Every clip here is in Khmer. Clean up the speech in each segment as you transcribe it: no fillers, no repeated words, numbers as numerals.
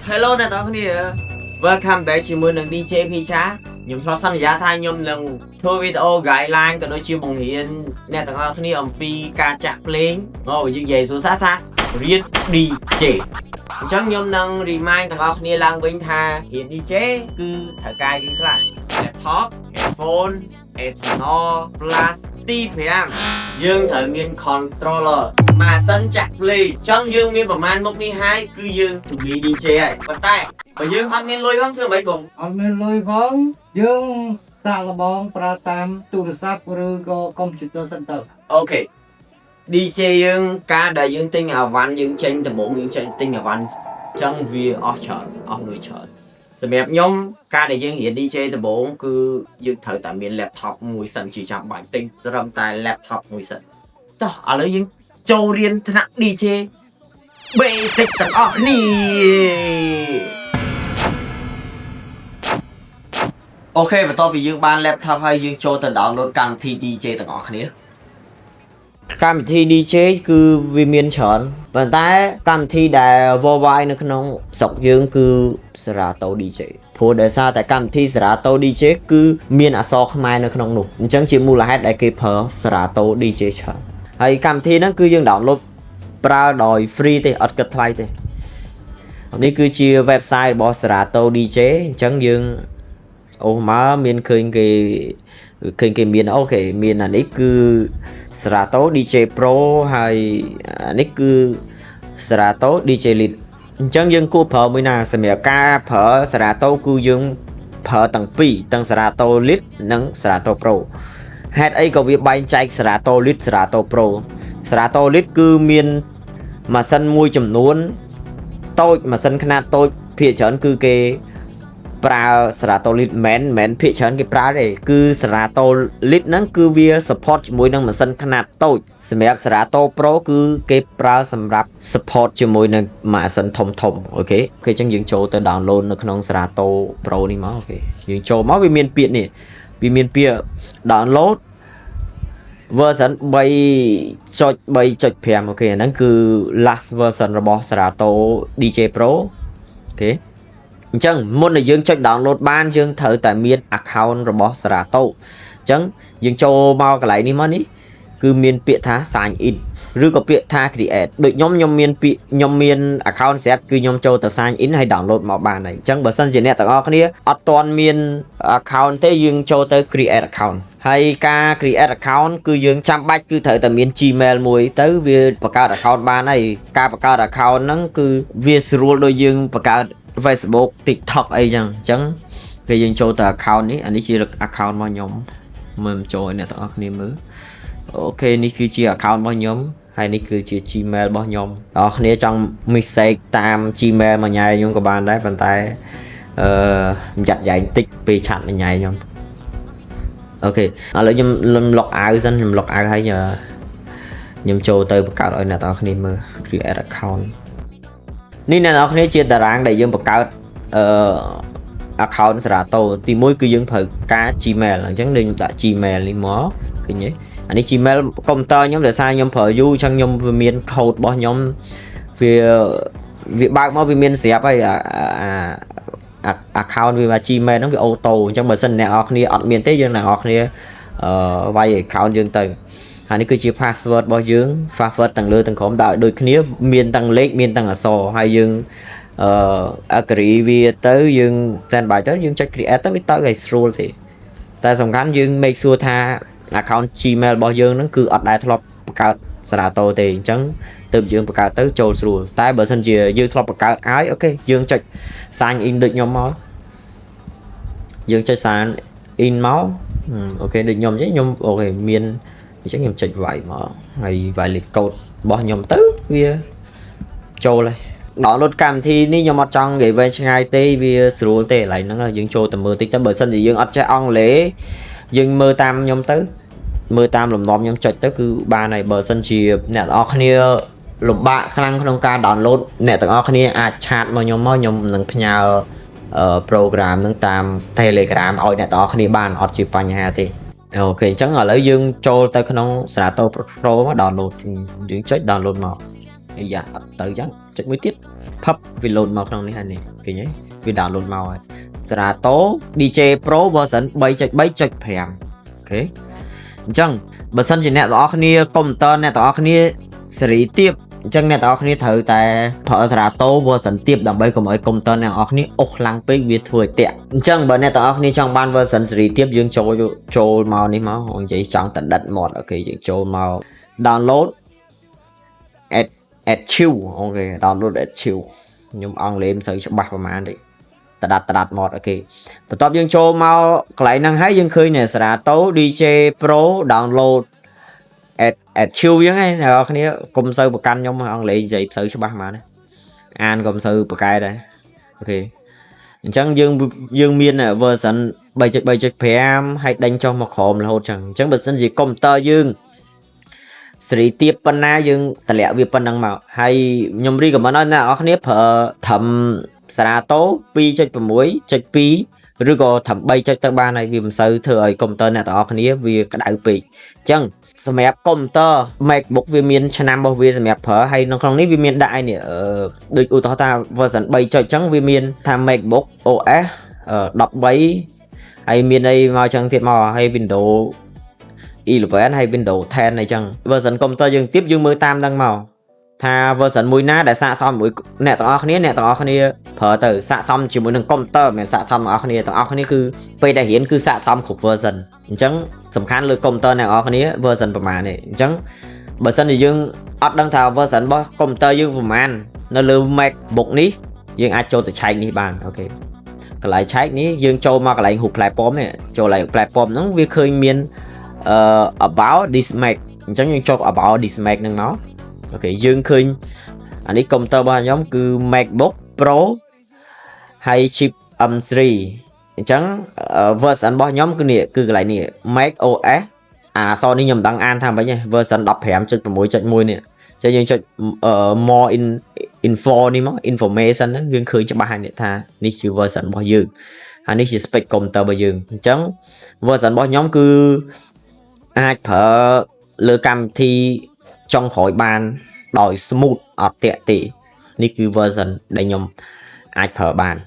Hello អ្នកទាំងគ្នា Welcome back ជាមួយនឹង DJ Picha ខ្ញុំធ្លាប់សន្យាថាខ្ញុំនឹងធ្វើវីដេអូ guideline ក៏ដូចជាបង្រៀនអ្នកទាំងអស់គ្នាអំពីការចាក់ភ្លេងមកយើងនិយាយសួរថារៀន DJ អញ្ចឹងខ្ញុំនឹង remind ទាំងអស់គ្នាឡើងវិញថារៀន DJ គឺត្រូវការគេខ្លះ laptop headphone external plus T5 យើងត្រូវមាន controller ម៉ាស៊ីនចាក់ភ្លេងអញ្ចឹងយើងមានប្រមាណមុខនេះហើយគឺយើងជំនាញ DJ ហើយប៉ុន្តែបើយើងអត់មានលុយផងធ្វើម៉េចបងអត់មានលុយផងយើងសាកល្បងប្រើតាមទូរស័ព្ទឬក៏កុំព្យូទ័រសិនទៅអូខេ DJ យើងការដែលយើងទិញអាវ៉ាន់យើងចេញដំបូងយើងចេញទិញអាវ៉ាន់អញ្ចឹងវាអស់ច្រើនអស់លុយច្រើនសម្រាប់ខ្ញុំការដែលយើងរៀន DJ ដំបូងគឺយើងត្រូវតែមាន laptop មួយសិនជាចាំបាច់ទិញត្រឹមតែ laptop មួយសិនតោះឥឡូវយើងចូលរៀនថ្នាក់ DJ basic ទាំងអស់គ្នាអូខេបន្ទាប់ពីយើងបាន laptop ហើយយើងចូលទៅ download កម្មវិធី DJ ទាំងអស់គ្នាកម្មវិធី DJ គឺវាមានច្រើនប៉ុន្តែកម្មវិធីដែល worldwide នៅក្នុងស្រុកយើងគឺ Serato DJ ព្រោះដោយសារតែកម្មវិធី Serato DJ គឺមានអក្សរខ្មែរនៅក្នុងនោះអញ្ចឹងជាមូលហេតុដែលគេប្រើ Serato DJ ច្រើនហើយកម្មវិធីហ្នឹងគឺយើង download ប្រើដោយ free ទេអត់គិតថ្លៃទេនេះគឺជា website របស់ Serato DJ អញ្ចឹងយើងអូមកមានឃើញគេមានអូខេមានអានេះគឺ Serato DJ Pro ហើយអានេះគឺ Serato DJ Lite អញ្ចឹងយើងគួរប្រើមួយណាសម្រាប់ការប្រើ Serato គឺយើងប្រើទាំងពីរទាំង Serato Lite និង Serato Pro ហេតុអីក៏វាបែងចែក Serato Lite Serato Pro Serato Lite គឺមានម៉ាស៊ីនមួយចំនួនតូចម៉ាស៊ីនខ្នាតតូចភាគច្រើនគឺគេប្រើ Serato Lite មិនភាគច្រើនគេប្រើទេគឺ Serato Lite ហ្នឹងគឺវា support ជាមួយនឹងម៉ាស៊ីនខ្នាតតូចសម្រាប់ Serato Pro គឺគេប្រើសម្រាប់ support ជាមួយនឹងម៉ាស៊ីនធំអូខេអញ្ចឹងយើងចូលទៅ download នៅក្នុង Serato Pro នេះមកអូខេយើងចូលមកវាមានពាក្យនេះវាមានពាក្យ download version 3.3.5 អូខេអាហ្នឹងគឺ last version របស់ Serato DJ Pro អូខេអញ្ចឹងមុនដែលយើងចុច download បានយើងត្រូវតែមាន account របស់ Serato អញ្ចឹងយើងចូលមកកន្លែងនេះមកនេះគឺមានពាក្យថា sign in ឬក៏ពាក្យថា create ដូចខ្ញុំមានពាក្យខ្ញុំមាន account ស្រាប់គឺខ្ញុំចូលទៅ sign in ហើយ download មកបានហើយអញ្ចឹងបើសិនជាអ្នកទាំងអស់គ្នាអត់ទាន់មាន account ទេយើងចូលទៅ create account ហើយការ create account គឺយើងចាំបាច់គឺត្រូវតែមាន Gmail មួយទៅវាបង្កើត account បានហើយការបង្កើត account ហ្នឹងគឺវាស្រួលដូចយើងបង្កើត Facebook TikTok អីចឹងអញ្ចឹងពេលយើងចូលទៅ account នេះអានេះជា account របស់ខ្ញុំមើលចូលឲ្យអ្នកទាំងអស់គ្នាមើលអូខេនេះគឺជា account របស់ខ្ញុំហើយនេះគឺជា Gmail របស់ខ្ញុំអ្នកគ្នាចង់ message តាម Gmail មួយញ៉ៃខ្ញុំក៏បានដែរប៉ុន្តែយ៉ាត់យ៉ែងតិចពេលឆាត់មួយញ៉ៃខ្ញុំអូខេឥឡូវខ្ញុំលុកអាវសិនខ្ញុំលុកអាវហើយខ្ញុំចូលទៅបង្កើតឲ្យអ្នកទាំងអស់គ្នាមើល create account នេះអ្នកនរគ្នាជាតារាងដែលយើងបង្កើត account Serato ទី1គឺយើងប្រើការ Gmail អញ្ចឹងយើងដាក់ Gmail នេះមកឃើញទេអានេះ Gmail កុំព្យូទ័រខ្ញុំដោយសារខ្ញុំប្រើយូរអញ្ចឹងខ្ញុំវាមាន code របស់ខ្ញុំវាបើកមកវាមានស្រាប់ហើយaccount វាមក Gmail ហ្នឹងវាអូតូអញ្ចឹងបើសិនអ្នកនរគ្នាអត់មានទេយើងអ្នកនរគ្នាវាយ account យើងទៅហើយនេះគឺជា password របស់យើង password ទាំងលើទាំងក្រោមដាក់ដូចគ្នាមានទាំងលេខមានទាំងអក្សរហើយយើងagree វាទៅយើង standby ទៅយើងចុច create ទៅវាទៅឲ្យស្រួលទេតែសំខាន់យើង make sure ថា account Gmail របស់យើងហ្នឹងគឺអត់ដែលធ្លាប់បង្កើត Serato ទេអញ្ចឹងទើបយើងបង្កើតទៅចូលស្រួលតែបើសិនជាយើងធ្លាប់បង្កើតហើយអូខេយើងចុច sign in ដូចខ្ញុំមកយើងចុច sign in មកអូខេដូចខ្ញុំខ្ញុំអូខេមានអញ្ចឹងខ្ញុំចុចវាយមកហើយវាយលេខកូដរបស់ខ្ញុំទៅវាចូលហើយdownload កម្មវិធីនេះខ្ញុំអត់ចង់និយាយវែងឆ្ងាយទេវាស្រួលទេកន្លែងហ្នឹងយើងចូលទៅមើលតិចទៅបើសិនជាយើងអត់ចេះអង់គ្លេសយើងមើលតាមខ្ញុំទៅមើលតាមលំនាំខ្ញុំចុចទៅគឺបានហើយបើសិនជាអ្នកទាំងអស់គ្នាលំបាកខ្លាំងក្នុងការ download អ្នកទាំងអស់គ្នាអាចឆាតមកខ្ញុំមកខ្ញុំនឹងផ្ញើ program ហ្នឹងតាម Telegram ឲ្យអ្នកទាំងអស់គ្នាបានអត់ជាបញ្ហាទេអូខេអញ្ចឹងឥឡូវយើងចូលទៅក្នុង Serato Pro មក download យើងចុច download មកយ៉ាអត់ទៅអញ្ចឹងចុចមួយទៀត phấp vì load màu trong này cái nhé vì download màu rồi Serato DJ Pro version 3.7.5 ok chẳng bật sân chỉ nè đó kia computer nè đó kia xử tiếp chẳng nè đó kia thử tại thợ Serato version tiếp đằng bây của mọi computer nè đó kia ốc lăng big việt thôi tẹt chẳng bật nè đó kia trong ban version xử tiếp dương trôi màu này máu hoặc chỉ chẳng tận đặt một ok dương trôi màu download add chill ok download add chill nhưng ông lên sử cho bạc mà đi ta đặt một ok và top dương cho mau lại năng hái dương khơi này sẽ tố DJ Pro download add chill với ngay nào cái này cùng sơ một căn nhưng mà ông lên dậy sử cho bạc mà đấy an cùng sơ một cái đây ok chẳng dương miên là version 7.7 hay đánh cho một hòm là hỗ chẳng chẳng bật sân gì computer dương xử tiếp bên na dương tài liệu việc bên năng màu hay nhom ri của mình nói là ở cái nếp thầm Serato pi cho muối cho pi rồi có thầm bay cho ba này vì mình sử thời computer này ở cái nếp vì cái đại pi chẳng smart computer MacBook vì miền Nam bao vì smart phở hay nó không nếp vì miền đại nè được ưu tố ta version bay cho chẳng vì miền tham MacBook OS đọc bấy hay miền đây màu chẳng thiệt màu hay Windows 11 hay Windows 10 này chẳng version computer dương tiếp dương 18 đăng màu tha version mùi ná đã xạ xong mũi nè tao óc này phở từ xạ xong chỉ muốn nâng computer mà xạ xong óc này tao óc này cứ bây đại hiển cứ xạ xong khúc version chẳng sầm khăn lưỡi computer này óc này versionประมาณ này chẳng version thì dương ắt đăng thảo version bao computer dương ประมาณ nó lưỡi MacBook ní dương ai cho từ chạy ní bàn ok cái lại chạy ní dương cho mà cái lại hụt platform này cho lại platform nó việc khơi miền about this Mac chẳng như cho about this Mac nâng nó ok dương khơi anh ấy computer ba nhóm cứ MacBook Pro hay chip M3 chẳng version bao nhóm cứ nè cứ lại nè Mac OS so đi nhầm đăng an tham vậy nha version đọc hẻm cho mỗi trận môi nè cho dương cho more info đi mà information đó dương khơi cho ba hàng nè tha níคือ version bao dương anh ấy chỉ spec computer bao dương chẳng version bao nhóm cứ ai phở lơ cam thi trong khỏi bàn đòi smooth ở tệ tỷ ní cứ version đây nhom ai phở bàn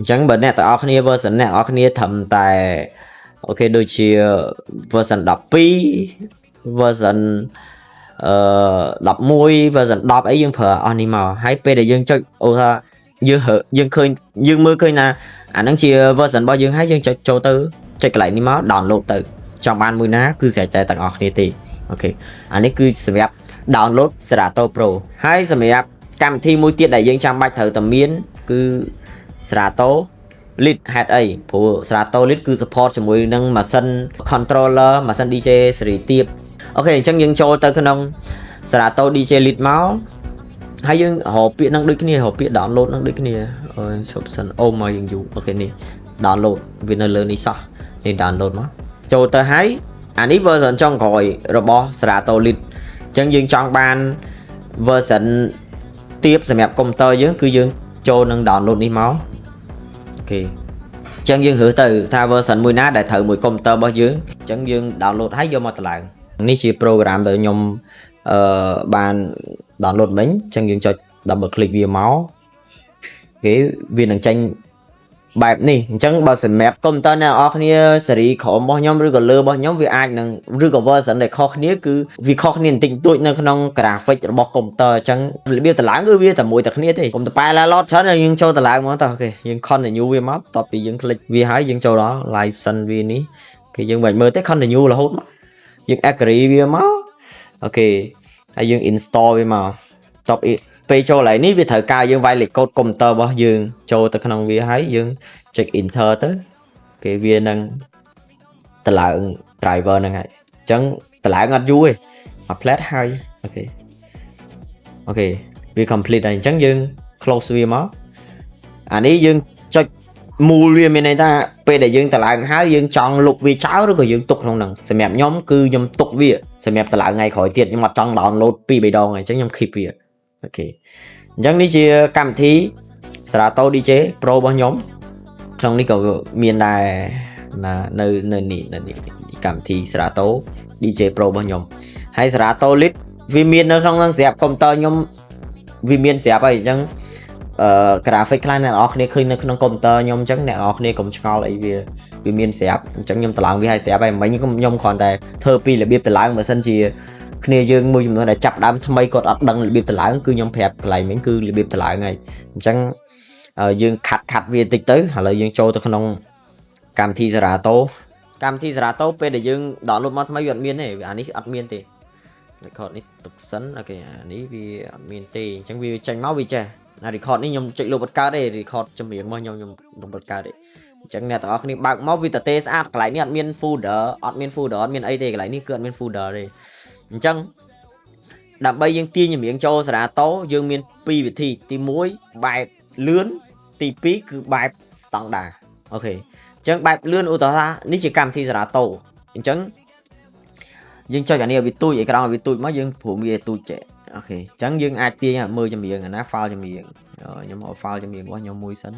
chẳng bật nè tại ở version nè ở thầm tại ok đôi chia version đọc pi version đọc môi version đọc ấy dương phở animal hay p để dương cho ô dương khơi dương mưa khơi nè anh đang chia version bao dương hay dương cho tư cho lại ní máu download từ trong ban mùi ná cứ sẽ chạy tặng ở này thì ok anh ấy cứ sẽ download Serato Pro hay sẽ cam thi mùi tiết đại dương trang bạch thử tầm miến cứ Serato Lite HA phụ Serato Lite cứ support cho mùi nâng mà sân controller mà sân DJ sẽ tiếp ok chẳng những cho tới cái nông Serato DJ Lite máu hay dương họ biết năng đôi cái này họ biết download năng đôi cái này chụp sân ôm mà dùng dụ ok này download vì nó lớn đi sao nên download nó cho tới hái anh ấy version trong gọi robot Serato Lite chẳng dương trong ban version tiếp sẽ mẹp computer dưới cứ dương cho nâng download đi máu ok chẳng dương hứa từ tha version mùi ná để thử mùi computer bao dưới chẳng dương download hãy vô một lần ní chỉ program từ nhom ban download mình chẳng dương cho double click via máu cái viên đằng tranh bài này chẳng bao giờ map computer nào ở kia xử khó bao nhóm rồi còn lơ bao nhóm vì ai nè rồi còn version này khó khía cứ vì khó khía tình tụi nó không graphic bao computer chẳng biết từ lãng cứ biết từ mũi từ khía thì computer bài là lót chán là nhưng cho từ lãng mà tao ok nhưng con là new vi map tập bị những click vì hái những châu đó license vi ní thì những bài mơ tới con là new là hốt mà những agree vi map ok hay những install vi mà tập bây cho lại ní vì thời cao dương vai lịch code computer bao dương cho tới khả vi hái dương check enter tới cái viên năng từ lại driver này ngay chẳng từ lại ngắt vui mà flat hay ok ok vi complete này chẳng dương close vi máu anh ấy dương check mua viên bên này ta bây để dương từ lại hái dương chọn lục vi cháu rồi dương tục không nằng sẽ mẹp nhóm cư nhóm tục vi sẽ mẹp từ lại ngay khỏi tiền nhưng mà trong download pi bày đo này chẳng nhóm kịp vi ok chẳng đi chia cảm thí Serato DJ Pro bao nhóm trong đi cầu miền đài là nơi cảm thí Serato DJ Pro bao nhóm hay Serato Lite vì miền nó không đang dẹp computer nhóm vì miền dẹp vậy chẳng graphic ខ្លះអ្នកនរគ្នាឃើញនៅក្នុងកុំព្យូទ័រខ្ញុំអញ្ចឹងអ្នកនរគ្នាកុំឆ្ងល់អីវាមានស្រាប់អញ្ចឹងខ្ញុំតម្លើងវាឲ្យស្រាប់ហើយមិញខ្ញុំគ្រាន់តែធ្វើពីរបៀបតម្លើងបើសិនជាគ្នាយើងមួយចំនួនដែលចាប់ដើមថ្មីគាត់អត់ដឹងរបៀបតម្លើងគឺខ្ញុំប្រាប់កន្លែងមិញគឺរបៀបតម្លើងហើយអញ្ចឹងយើងខាត់វាតិចទៅឥឡូវយើងចូលទៅក្នុងកម្មវិធី Serato កម្មវិធី Serato ពេលដែលយើង download មកថ្មីវាអត់មានទេអានេះអត់មានទេ record នេះទុកសិនអូខេអានេះវាអត់មានទេអញ្ចឹងវាចេញមកវាចេះណា record នេះខ្ញុំចុចលុបអត់កើតទេ record ចម្រៀងរបស់ខ្ញុំលុបអត់កើតទេអញ្ចឹងអ្នកទាំងអស់គ្នាបើកមកវាតទេស្អាតកន្លែងនេះអត់មាន folder អត់មានអីទេកន្លែងនេះគឺអត់មាន folder ទេអញ្ចឹងដើម្បីយើងទាញចម្រៀងចូល Serato យើងមាន2វិធីទី1បែបលឿនទី2គឺបែប standard អូខេអញ្ចឹងបែបលឿនឧទាហរណ៍នេះជាកម្មវិធី Serato អញ្ចឹងយើងចុចអានេះឲ្យវាទូចអេក្រង់ឲ្យវាទូចមកយើងព្រមវាទូចចេះអូខេអញ្ចឹងយើងអាចទាញមើលចម្រៀងណា file ចម្រៀងខ្ញុំเอา file ចម្រៀងរបស់ខ្ញុំមួយសិន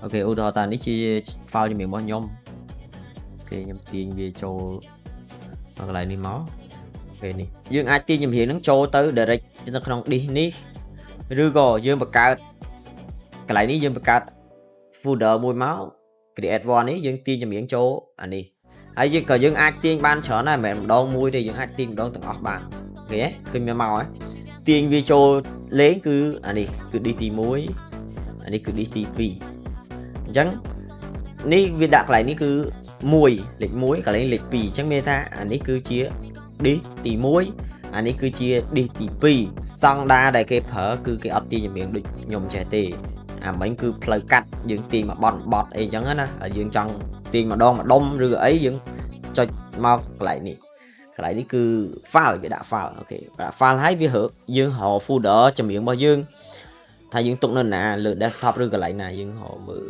អូខេឧទាហរណ៍តានេះជា file ចម្រៀងរបស់ខ្ញុំអូខេខ្ញុំទាញវាចូលមកកន្លែងនេះមកពេលនេះយើងអាចទាញចម្រៀងហ្នឹងចូលទៅ direct នៅក្នុង disk នេះឬក៏យើងបង្កើតកន្លែងនេះយើងបង្កើត folder មួយមក create one នេះយើងទាញចម្រៀងចូលអានេះហើយយើងអាចទាញបានច្រើនដែរមិនមែនម្ដងមួយទេយើងអាចទាញម្ដងទាំងអស់បានឃើញទេឃើញមានមកហ៎ទាញវាចូលលេងគឺអានេះគឺ disk ទី1អានេះគឺ disk ទី2អញ្ចឹងនេះវាដាក់កន្លែងនេះគឺ1លេខ1កន្លែងលេខ2អញ្ចឹងមានថាអានេះគឺជា disk ទី1អានេះគឺជា disk ទី2សង្ដាដែលគេប្រើគឺគេអត់ទាញចម្រៀងដូចខ្ញុំចេះទេអាមិញគឺផ្លូវកាត់យើងទាញមកបត់អីចឹងណាយើងចង់ទាញម្ដងម្ដុំឬក៏អីយើងចុចមកកន្លែងនេះគឺ file វាដាក់ file អូខេដាក់ file ហើយវារកយើងរក folder ចម្រៀងរបស់យើងថាយើងទុកនៅណាលើ desktop ឬកន្លែងណាយើងរកមើល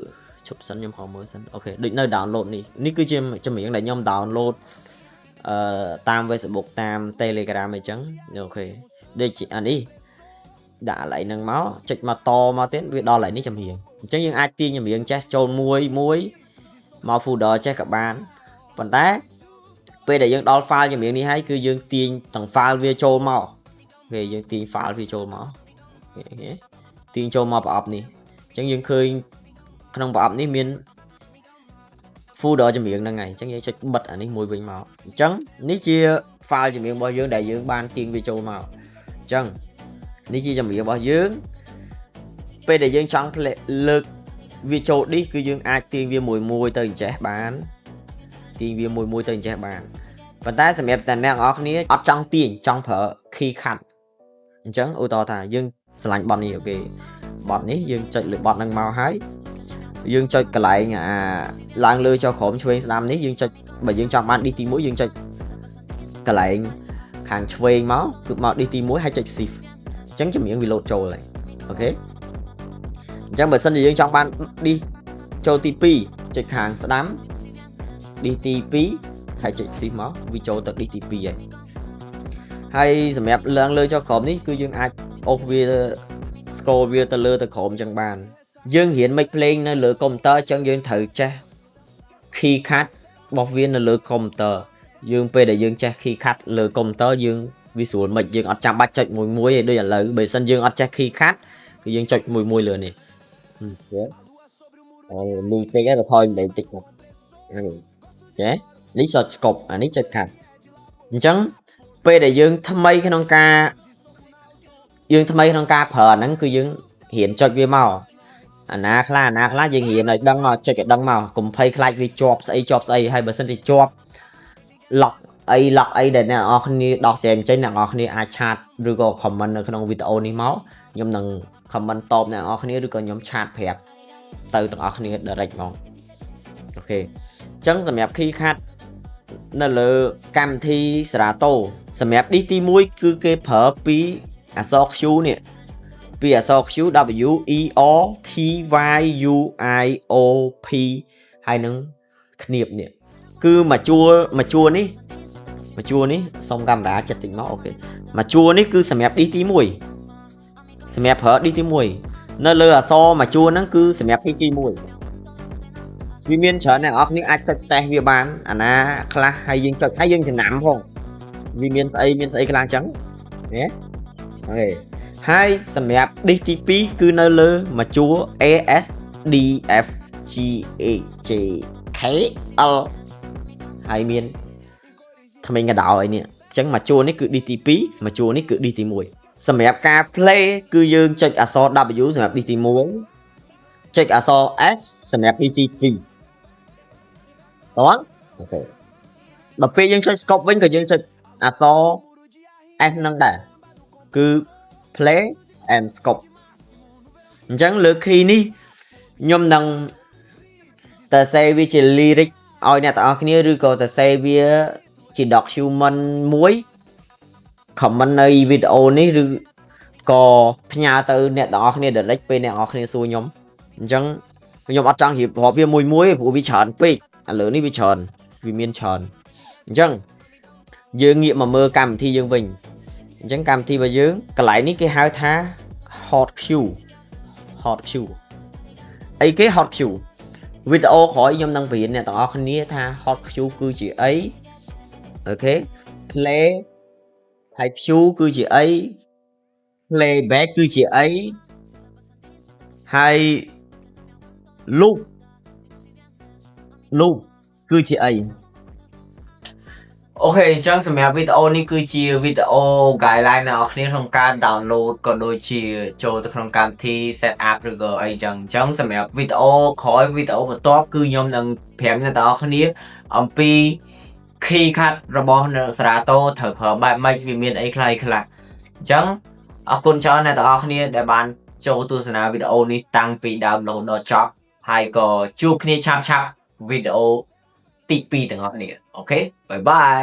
ឈប់សិនខ្ញុំរកមើលសិនអូខេដូចនៅ download នេះគឺជាចម្រៀងដែលខ្ញុំ download តាម Facebook តាម Telegram អីចឹងអូខេដូចជាអានេះដាក់កន្លែងហ្នឹងមកចុចមកតមកទៀតវាដល់កន្លែងនេះចម្រៀងអញ្ចឹងយើងអាចទាញចម្រៀងចេះចូលមួយមក folder ចេះក៏បានប៉ុន្តែពេលដែលយើងដល់ file ចម្រៀងនេះហើយគឺយើងទាញទាំង file វាចូលមកគេយើងទាញ file វាចូលមកទាញចូលមកប្រអប់នេះអញ្ចឹងយើងឃើញក្នុងប្រអប់នេះមាន folder ចម្រៀងហ្នឹងហើយអញ្ចឹងយើងចុចបិទអានេះមួយវិញមកអញ្ចឹងនេះជា file ចម្រៀងរបស់យើងដែលយើងបានទាញវាចូលមកអញ្ចឹងនេះជាចម្រៀងរបស់យើងពេលដែលយើងចង់លើកវាចូល disk គឺយើងអាចទាញវាមួយទៅអញ្ចេះបានទាញវាមួយទៅអញ្ចេះបានប៉ុន្តែសម្រាប់តែអ្នកនរគ្នាអត់ចង់ទាញចង់ប្រើ key cut អញ្ចឹងឧទាហរណ៍ថាយើងឆ្លាញ់បត់នេះអូខេបត់នេះយើងចុចលើបត់ហ្នឹងមកហើយយើងចុចកន្លែងឡើងលើចុះក្រោមឆ្វេងស្ដាំនេះយើងចុចបើយើងចង់បាន disk ទី1យើងចុចកន្លែងខាងឆ្វេងមកគឺមក disk ទី1ហើយចុច shift អញ្ចឹងចម្រៀងវាលោតចូលហើយអូខេអញ្ចឹងបើសិនជាយើងចង់បាន disk ចូលទី2ចុចខាងស្ដាំ disk ទី2ហើយចុច shift មកវាចូលទៅ disk ទី2ហើយសម្រាប់ឡើងលើចុះក្រោមនេះគឺយើងអាចអូសវា scroll វាទៅលើទៅក្រោមអញ្ចឹងបានយើងរៀន make playing នៅលើកុំព្យូទ័រអញ្ចឹងយើងត្រូវចេះ key cut របស់វានៅលើកុំព្យូទ័រយើងពេលដែលយើងចេះ key cut លើកុំព្យូទ័រយើងវាស្រួលមិនយើងអត់ចាំបាច់ចុចមួយឯដូចឥឡូវបើសិនយើងអត់ចេះ key cut គឺយើងចុចមួយលើនេះលឺពេកហើយថយម្លេងតិចមកចេះនេះ short scope អានេះចុច cut អញ្ចឹងពេលដែលយើងថ្មីក្នុងការប្រើហ្នឹងគឺយើងរៀនចុចវាមកអាណាខ្លះយើងរៀនឲ្យដឹងមកចុចឲ្យដឹងមកកុំភ័យខ្លាចវាជាប់ស្អីហើយបើសិនជាជាប់ lock អីដែលអ្នកនរគ្នាដោះស្រាយចេញអ្នកនរគ្នាអាចឆាតឬក៏ comment នៅក្នុងវីដេអូនេះមកខ្ញុំនឹង comment តបអ្នកនរគ្នាឬក៏ខ្ញុំឆាតប្រាប់ទៅទាំងអស់គ្នា direct មកអូខេអញ្ចឹងសម្រាប់ key cut នៅលើកម្មវិធី Serato សម្រាប់ disk ទី1គឺគេប្រើពីអក្សរ Q នេះពីអក្សរ Q W E R T Y U I O P ហើយនឹងគ្នាបនេះគឺមួយជួរនេះសុំកាមេរ៉ាចិត្តតិចមកអូខេមួយជួរនេះគឺសម្រាប់ disk ទី1សម្រាប់ប្រើ disk ទី1នៅលើអក្សរមួយជួរហ្នឹងគឺសម្រាប់ disk ទី1វាមានច្រើនអ្នកនរគ្នាអាចចុច test វាបានអាណាខ្លះហើយយើងចុចហើយយើងចំណាំផងវាមានស្អីខ្លះអញ្ចឹងណាអូខេ ហើយសម្រាប់ disk ទី2គឺនៅលើមកជួរ A S D F G A J K L ហើយមានថ្មីងកដោអីនេះអញ្ចឹងមកជួរនេះគឺ disk ទី2មកជួរនេះគឺ disk ទី1សម្រាប់ការ play គឺយើងចុចអក្សរ W សម្រាប់ disk ទី1ចុចអក្សរ S សម្រាប់ disk ទី2តោះអូខេដល់ពេលយើងចុច scope វិញក៏យើងចុចអក្សរ S នឹងដែរគឺ play and scope អញ្ចឹងលើ key នេះខ្ញុំនឹងតែ save វាជា lyric ឲ្យអ្នកទាំងអស់គ្នាឬក៏តែ save វាជា document មួយ comment នៅវីដេអូនេះឬក៏ផ្ញើទៅអ្នកទាំងអស់គ្នា direct ពេលអ្នកទាំងអស់គ្នាសួរខ្ញុំអញ្ចឹងខ្ញុំអត់ចង់រៀបរាប់វាមួយព្រោះវាច្រើនពេកឥឡូវនេះវាច្រើនវាមានច្រើនអញ្ចឹងយើងងាកមកមើលកម្មវិធីយើងវិញអញ្ចឹងកម្មវិធីរបស់យើងកន្លែងនេះគេហៅថា hot queue អីគេ hot queue វីដេអូក្រោយខ្ញុំនឹងបង្រៀនអ្នកទាំងអស់គ្នាថា hot queue គឺជាអីអូខេ play ហើយ queue គឺជាអី playback គឺជាអីហើយ loop គឺជាអីអូខេអញ្ចឹងសម្រាប់វីដេអូនេះគឺជាវីដេអូ guideline អ្នកនរគ្នាក្នុងការ download ក៏ដូចជាចូលទៅក្នុងកម្មវិធី set up ឬក៏អីចឹងសម្រាប់វីដេអូក្រោយវីដេអូបន្ទាប់គឺខ្ញុំនឹងប្រាប់អ្នកនរគ្នាអំពី key card របស់នៅសារាតូត្រូវប្រើបែបម៉េចវាមានអីខ្លះអញ្ចឹងអរគុណច្រើនអ្នកនរគ្នាដែលបានចូលទស្សនាវីដេអូនេះតាំងពីដើមរហូតដល់ចប់ហើយក៏ជួបគ្នាឆាប់ៗវីដេអូទី2ទាំងអស់គ្នាអូខេបាយបាយ